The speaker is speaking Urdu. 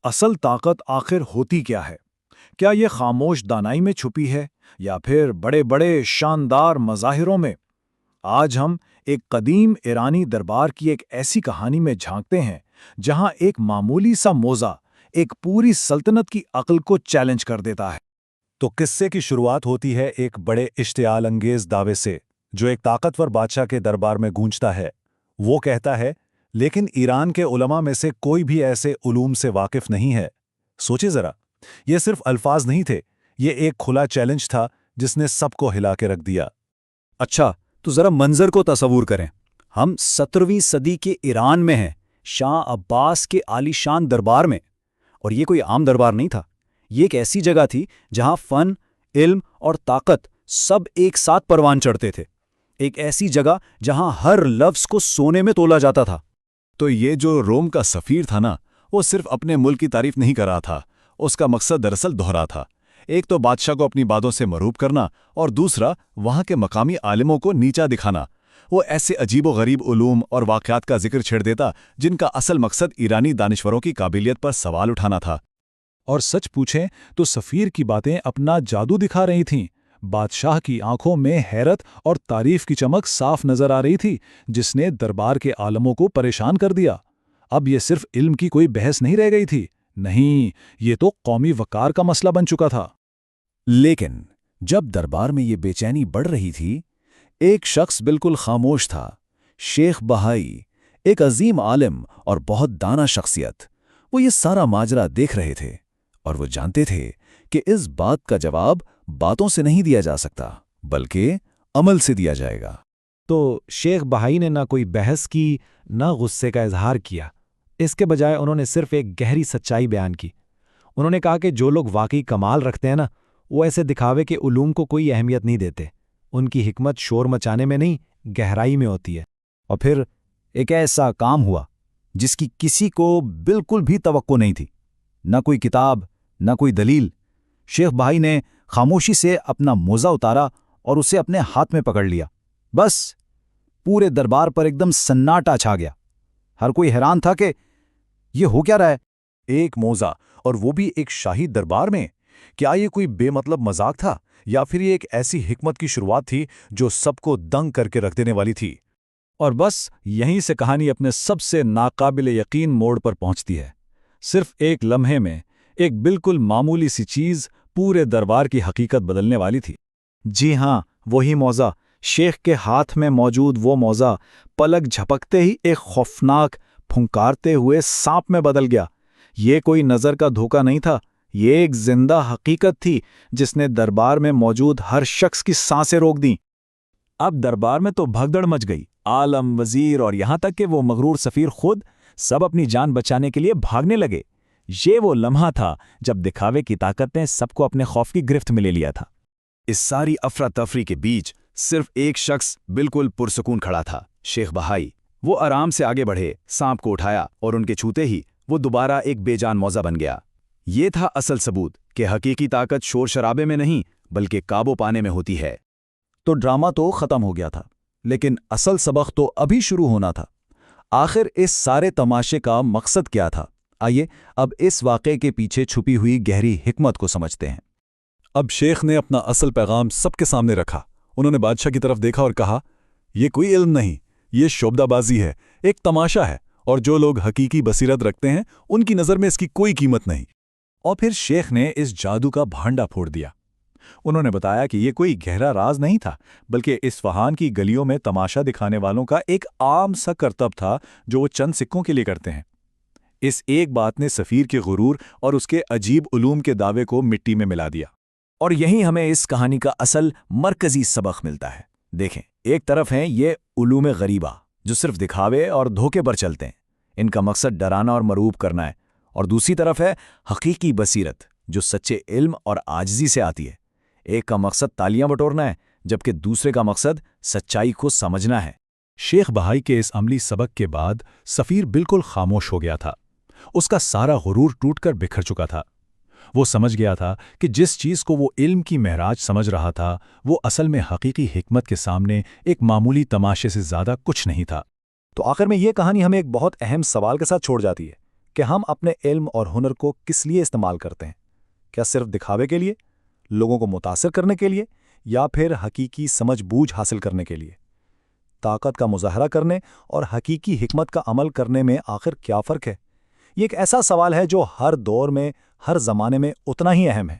اصل طاقت آخر ہوتی کیا ہے؟ کیا یہ خاموش دانائی میں چھپی ہے یا پھر بڑے بڑے شاندار مظاہروں میں؟ آج ہم ایک قدیم ایرانی دربار کی ایک ایسی کہانی میں جھانکتے ہیں جہاں ایک معمولی سا موزہ ایک پوری سلطنت کی عقل کو چیلنج کر دیتا ہے۔ تو قصے کی شروعات ہوتی ہے ایک بڑے اشتعال انگیز دعوے سے جو ایک طاقتور بادشاہ کے دربار میں گونجتا ہے۔ وہ کہتا ہے، لیکن ایران کے علماء میں سے کوئی بھی ایسے علوم سے واقف نہیں ہے۔ سوچے ذرا، یہ صرف الفاظ نہیں تھے، یہ ایک کھلا چیلنج تھا جس نے سب کو ہلا کے رکھ دیا۔ اچھا، تو ذرا منظر کو تصور کریں۔ ہم 17ویں صدی کے ایران میں ہیں، شاہ عباس کے عالی شان دربار میں۔ اور یہ کوئی عام دربار نہیں تھا، یہ ایک ایسی جگہ تھی جہاں فن، علم اور طاقت سب ایک ساتھ پروان چڑھتے تھے۔ ایک ایسی جگہ جہاں ہر لفظ کو سونے میں تولا جاتا تھا۔ تو یہ جو روم کا سفیر تھا نا، وہ صرف اپنے ملک کی تعریف نہیں کر رہا تھا، اس کا مقصد دراصل دوہرا تھا۔ ایک تو بادشاہ کو اپنی باتوں سے مروب کرنا، اور دوسرا وہاں کے مقامی عالموں کو نیچا دکھانا۔ وہ ایسے عجیب و غریب علوم اور واقعات کا ذکر چھیڑ دیتا جن کا اصل مقصد ایرانی دانشوروں کی قابلیت پر سوال اٹھانا تھا۔ اور سچ پوچھیں تو سفیر کی باتیں اپنا جادو دکھا رہی تھیں۔ بادشاہ کی آنکھوں میں حیرت اور تعریف کی چمک صاف نظر آ رہی تھی، جس نے دربار کے عالموں کو پریشان کر دیا۔ اب یہ صرف علم کی کوئی بحث نہیں رہ گئی تھی، نہیں، یہ تو قومی وقار کا مسئلہ بن چکا تھا۔ لیکن جب دربار میں یہ بے چینی بڑھ رہی تھی، ایک شخص بالکل خاموش تھا، شیخ بہائی، ایک عظیم عالم اور بہت دانا شخصیت۔ وہ یہ سارا ماجرا دیکھ رہے تھے، اور وہ جانتے تھے کہ اس بات کا جواب باتوں سے نہیں دیا جا سکتا، بلکہ عمل سے دیا جائے گا۔ تو شیخ بہائی نے نہ کوئی بحث کی، نہ غصے کا اظہار کیا۔ اس کے بجائے انہوں نے صرف ایک گہری سچائی بیان کی۔ انہوں نے کہا کہ جو لوگ واقعی کمال رکھتے ہیں نا، وہ ایسے دکھاوے کے علوم کو کوئی اہمیت نہیں دیتے۔ ان کی حکمت شور مچانے میں نہیں، گہرائی میں ہوتی ہے۔ اور پھر ایک ایسا کام ہوا جس کی کسی کو بالکل بھی توقع نہیں تھی، نہ کوئی کتاب، نہ کوئی دلیل۔ شیخ بہائی نے خاموشی سے اپنا موزہ اتارا اور اسے اپنے ہاتھ میں پکڑ لیا۔ بس پورے دربار پر ایک دم سناٹا چھا گیا۔ ہر کوئی حیران تھا کہ یہ ہو کیا رہا ہے۔ ایک موزہ، اور وہ بھی ایک شاہی دربار میں؟ کیا یہ کوئی بے مطلب مذاق تھا، یا پھر یہ ایک ایسی حکمت کی شروعات تھی جو سب کو دنگ کر کے رکھ دینے والی تھی؟ اور بس یہیں سے کہانی اپنے سب سے ناقابل یقین موڑ پر پہنچتی ہے۔ صرف ایک لمحے میں ایک بالکل معمولی سی چیز پورے دربار کی حقیقت بدلنے والی تھی۔ جی ہاں، وہی موزہ، شیخ کے ہاتھ میں موجود وہ موزہ پلک جھپکتے ہی ایک خوفناک، پھنکارتے ہوئے سانپ میں بدل گیا۔ یہ کوئی نظر کا دھوکہ نہیں تھا، یہ ایک زندہ حقیقت تھی جس نے دربار میں موجود ہر شخص کی سانسیں روک دیں۔ اب دربار میں تو بھگدڑ مچ گئی۔ عالم، وزیر اور یہاں تک کہ وہ مغرور سفیر خود، سب اپنی جان بچانے کے لیے بھاگنے لگے۔ یہ وہ لمحہ تھا جب دکھاوے کی طاقت نے سب کو اپنے خوف کی گرفت میں لے لیا تھا۔ اس ساری افراتفری کے بیچ صرف ایک شخص بالکل پرسکون کھڑا تھا، شیخ بہائی۔ وہ آرام سے آگے بڑھے، سانپ کو اٹھایا، اور ان کے چھوتے ہی وہ دوبارہ ایک بے جان موزہ بن گیا۔ یہ تھا اصل ثبوت کہ حقیقی طاقت شور شرابے میں نہیں، بلکہ قابو پانے میں ہوتی ہے۔ تو ڈرامہ تو ختم ہو گیا تھا، لیکن اصل سبق تو ابھی شروع ہونا تھا۔ آخر اس سارے تماشے کا مقصد کیا تھا؟ آئیے اب اس واقعے کے پیچھے چھپی ہوئی گہری حکمت کو سمجھتے ہیں۔ اب شیخ نے اپنا اصل پیغام سب کے سامنے رکھا۔ انہوں نے بادشاہ کی طرف دیکھا اور کہا، یہ کوئی علم نہیں، یہ شعبدہ بازی ہے، ایک تماشا ہے، اور جو لوگ حقیقی بصیرت رکھتے ہیں ان کی نظر میں اس کی کوئی قیمت نہیں۔ اور پھر شیخ نے اس جادو کا بھانڈا پھوڑ دیا۔ انہوں نے بتایا کہ یہ کوئی گہرا راز نہیں تھا، بلکہ اصفہان کی گلیوں میں تماشا دکھانے والوں کا ایک عام سا کرتب تھا جو وہ چند سکوں کے لیے کرتے ہیں۔ اس ایک بات نے سفیر کے غرور اور اس کے عجیب علوم کے دعوے کو مٹی میں ملا دیا۔ اور یہیں ہمیں اس کہانی کا اصل مرکزی سبق ملتا ہے۔ دیکھیں، ایک طرف ہیں یہ علوم غریبہ جو صرف دکھاوے اور دھوکے پر چلتے ہیں، ان کا مقصد ڈرانا اور مرعوب کرنا ہے، اور دوسری طرف ہے حقیقی بصیرت جو سچے علم اور عاجزی سے آتی ہے۔ ایک کا مقصد تالیاں بٹورنا ہے، جبکہ دوسرے کا مقصد سچائی کو سمجھنا ہے۔ شیخ بہائی کے اس عملی سبق کے بعد سفیر بالکل خاموش ہو گیا تھا۔ اس کا سارا غرور ٹوٹ کر بکھر چکا تھا۔ وہ سمجھ گیا تھا کہ جس چیز کو وہ علم کی معراج سمجھ رہا تھا، وہ اصل میں حقیقی حکمت کے سامنے ایک معمولی تماشے سے زیادہ کچھ نہیں تھا۔ تو آخر میں یہ کہانی ہمیں ایک بہت اہم سوال کے ساتھ چھوڑ جاتی ہے کہ ہم اپنے علم اور ہنر کو کس لیے استعمال کرتے ہیں؟ کیا صرف دکھاوے کے لیے، لوگوں کو متاثر کرنے کے لیے، یا پھر حقیقی سمجھ بوجھ حاصل کرنے کے لیے؟ طاقت کا مظاہرہ کرنے اور حقیقی حکمت کا عمل کرنے میں آخر کیا فرق ہے؟ یہ ایک ایسا سوال ہے جو ہر دور میں، ہر زمانے میں اتنا ہی اہم ہے۔